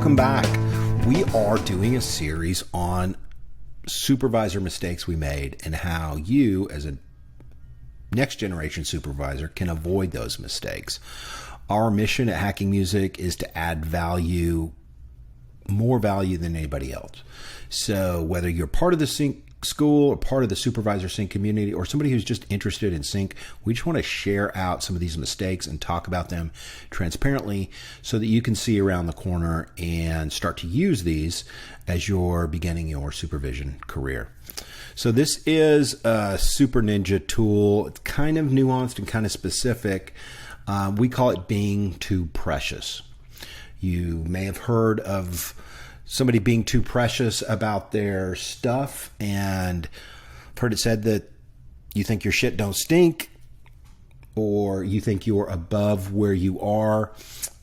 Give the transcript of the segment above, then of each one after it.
welcome back. We are doing a series on supervisor mistakes we made and how you, as a next generation supervisor, can avoid those mistakes. Our mission at Hacking Music is to add value, more value than anybody else. So whether you're part of the sync school or part of the supervisor sync community or somebody who's just interested in sync, we just want to share out some of these mistakes and talk about them transparently so that you can see around the corner and start to use these as you're beginning your supervision career. So this is a super ninja tool. It's kind of nuanced and kind of specific. We call it being too precious. You may have heard of somebody being too precious about their stuff, and I've heard it said that you think your shit don't stink, or you think you're above where you are.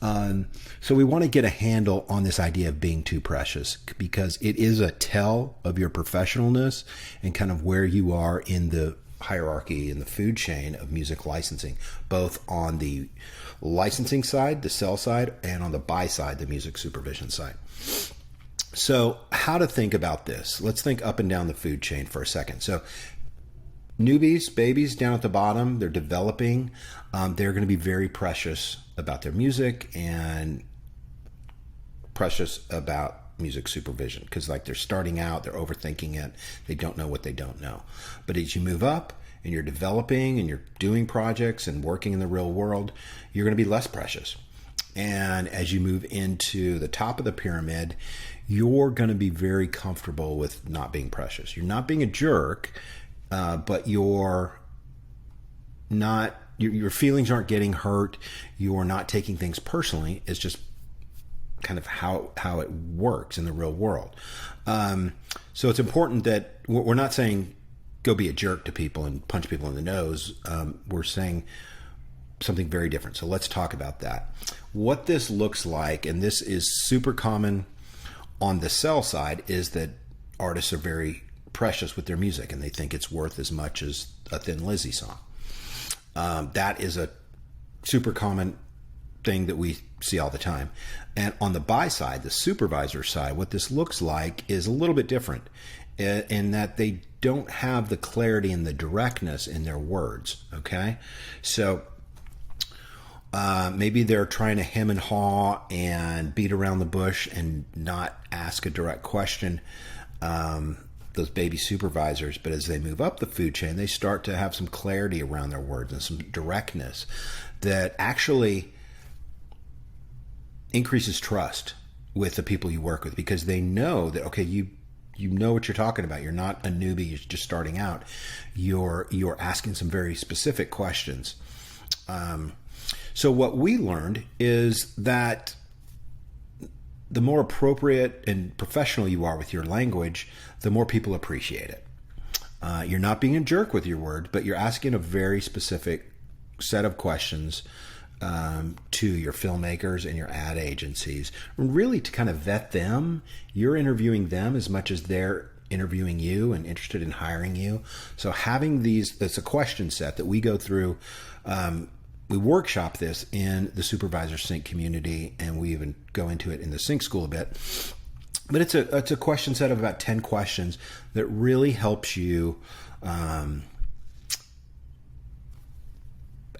So we want to get a handle on this idea of being too precious, because it is a tell of your professionalness and kind of where you are in the hierarchy in the food chain of music licensing, both on the licensing side, the sell side, and on the buy side, the music supervision side. So how to think about this? Let's think up and down the food chain for a second. So newbies, babies down at the bottom, they're developing. They're going to be very precious about their music and precious about music supervision, because like they're starting out, they're overthinking it. They don't know what they don't know. But as you move up and you're developing and you're doing projects and working in the real world, you're going to be less precious. And as you move into the top of the pyramid, you're going to be very comfortable with not being precious. You're not being a jerk, but you're not, your feelings aren't getting hurt. You're not taking things personally. It's just kind of how it works in the real world. So it's important that we're not saying go be a jerk to people and punch people in the nose. We're saying something very different. So let's talk about that. What this looks like, and this is super common on the sell side, is that artists are very precious with their music and they think it's worth as much as a Thin Lizzy song. That is a super common thing that we see all the time. And on the buy side, the supervisor side, what this looks like is a little bit different in that they don't have the clarity and the directness in their words. Okay. So maybe they're trying to hem and haw and beat around the bush and not ask a direct question, those baby supervisors. But as they move up the food chain, they start to have some clarity around their words and some directness that actually increases trust with the people you work with, because they know that, okay, you know what you're talking about. You're not a newbie. You're just starting out. You're asking some very specific questions. So what we learned is that the more appropriate and professional you are with your language, the more people appreciate it. You're not being a jerk with your word, but you're asking a very specific set of questions to your filmmakers and your ad agencies, really to kind of vet them. You're interviewing them as much as they're interviewing you and interested in hiring you. So having these, it's a question set that we go through. We workshop this in the Supervisor Sync community, and we even go into it in the Sync School a bit. But it's a question set of about 10 questions that really helps you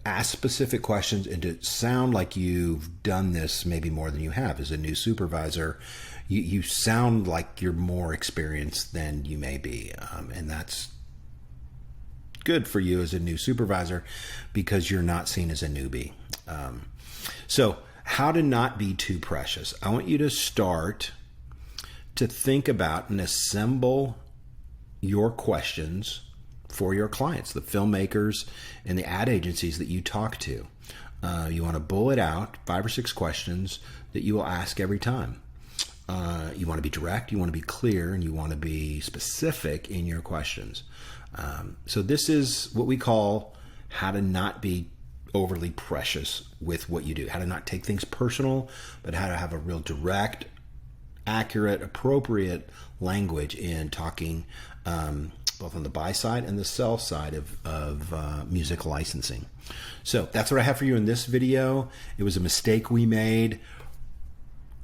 ask specific questions and to sound like you've done this maybe more than you have. As a new supervisor, you sound like you're more experienced than you may be, and that's good for you as a new supervisor because you're not seen as a newbie. So how to not be too precious. I want you to start to think about and assemble your questions for your clients, the filmmakers and the ad agencies that you talk to. You want to bullet out 5 or 6 questions that you will ask every time. You want to be direct, you want to be clear, and you want to be specific in your questions. So this is what we call how to not be overly precious with what you do, how to not take things personal, but how to have a real direct, accurate, appropriate language in talking both on the buy side and the sell side of music licensing. So that's what I have for you in this video. It was a mistake we made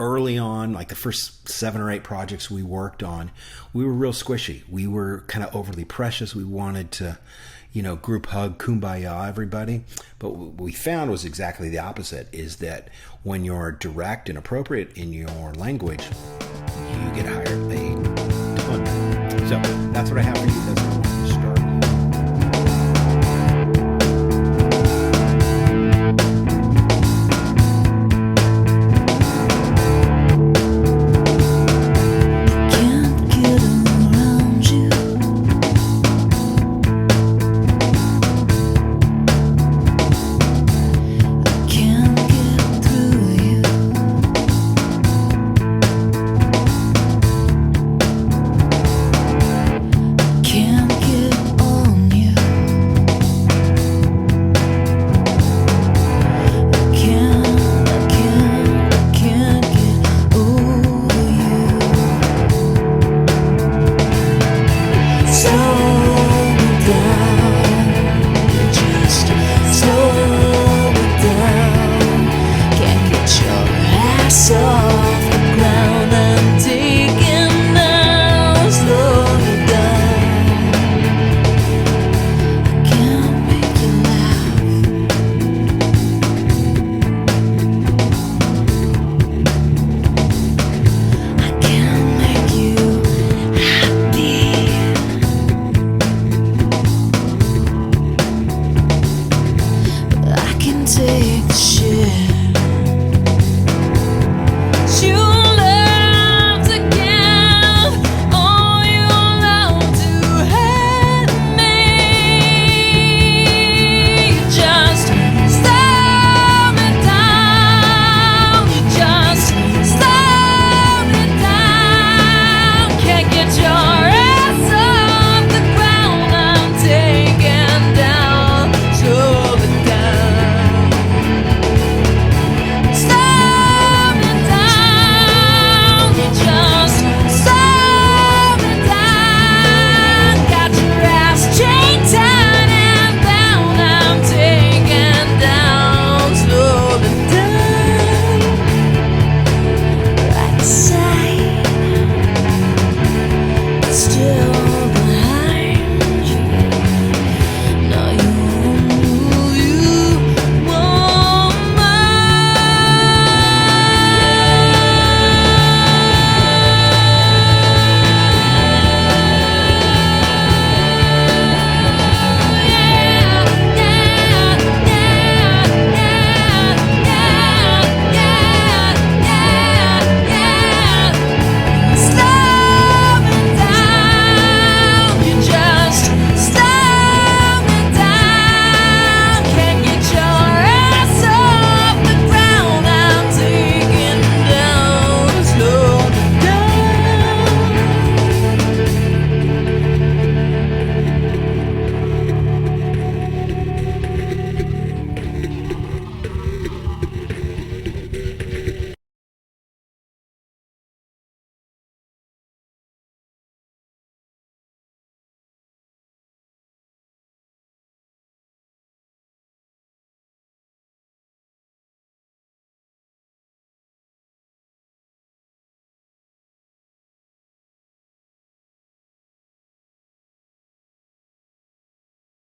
early on, like the first 7 or 8 projects we worked on, we were real squishy. We were kind of overly precious. We wanted to, group hug, kumbaya everybody. But what we found was exactly the opposite, is that when you're direct and appropriate in your language, you get hired a ton. So that's what I have for you